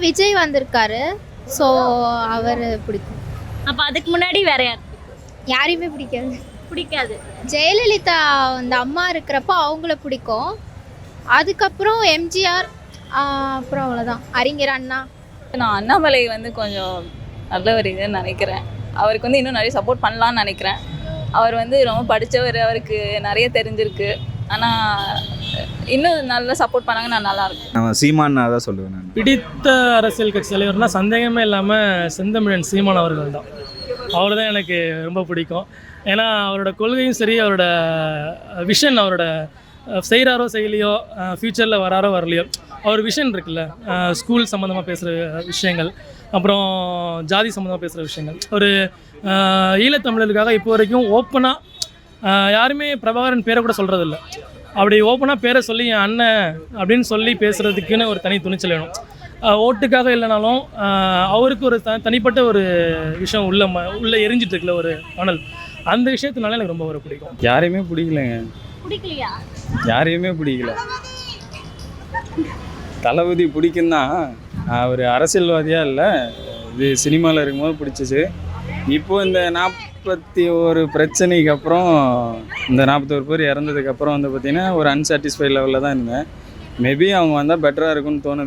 விஜய் வந்திருக்காரு. ஸோ அவர் பிடிக்கும். அப்போ அதுக்கு முன்னாடி வேற யார் யாரையுமே பிடிக்காது. பிடிக்காது? ஜெயலலிதா அந்த அம்மா இருக்கிறப்போ அவங்கள பிடிக்கும். அதுக்கப்புறம் எம்ஜிஆர், அப்புறம் அவ்வளோதான். அறிஞர் அண்ணா. நான் அண்ணாமலை வந்து கொஞ்சம் நல்ல ஒரு இதுன்னு நினைக்கிறேன். அவருக்கு வந்து இன்னும் நிறைய சப்போர்ட் பண்ணலான்னு நினைக்கிறேன். அவர் வந்து ரொம்ப படித்தவர், அவருக்கு நிறைய தெரிஞ்சிருக்கு. ஆனால் இன்னும் நல்லா சப்போர்ட் பண்ணாங்க நான் நல்லாயிருக்கும். நான் சீமான் தான் சொல்லுவேன். நான் பிடித்த அரசியல் கட்சி தலைவர்னால் சந்தேகமே இல்லாமல் செந்தமிழன் சீமான் அவர்கள் தான். அவர் தான் எனக்கு ரொம்ப பிடிக்கும். ஏன்னா அவரோட கொள்கையும் சரி, அவரோட விஷன், அவரோட செய்கிறாரோ செய்யலையோ, ஃப்யூச்சரில் வராரோ வரலையோ, அவர் விஷன் இருக்குல்ல, ஸ்கூல் சம்மந்தமாக பேசுகிற விஷயங்கள், அப்புறம் ஜாதி சம்மந்தமாக பேசுகிற விஷயங்கள், ஒரு ஈழத்தமிழருக்காக இப்போ வரைக்கும் ஓப்பனாக யாருமே பிரபாகரன் பேரை கூட சொல்கிறதில்ல. அப்படி ஓப்பனாக பேரை சொல்லி என் அண்ணன் அப்படின்னு சொல்லி பேசுகிறதுக்குன்னு ஒரு தனி துணிச்சல் வேணும். ஓட்டுக்காக இல்லைனாலும் அவருக்கு ஒரு தனிப்பட்ட ஒரு விஷயம் உள்ளே எரிஞ்சிட்டு இருக்குல்ல, ஒரு மணல். அந்த விஷயத்தினால எனக்கு ரொம்ப ஒரு பிடிக்கும். யாரையுமே பிடிக்கலைங்க. பிடிக்கலையா? யாரையுமே பிடிக்கல. தளபதி பிடிக்கும் தான். அவர் அரசியல்வாதியாக இல்லை, இது சினிமாவில் இருக்கும்போது பிடிச்சிச்சு. இப்போது இந்த 41 பிரச்சனைக்கு அப்புறம், இந்த 41 பேர் இறந்ததுக்கப்புறம் வந்து பார்த்திங்கன்னா ஒரு அன்சாட்டிஸ்ஃபைட் லெவலில் தான் இருந்தேன். மேபி அவங்க வந்தால் பெட்டராக இருக்கும்னு தோணுது.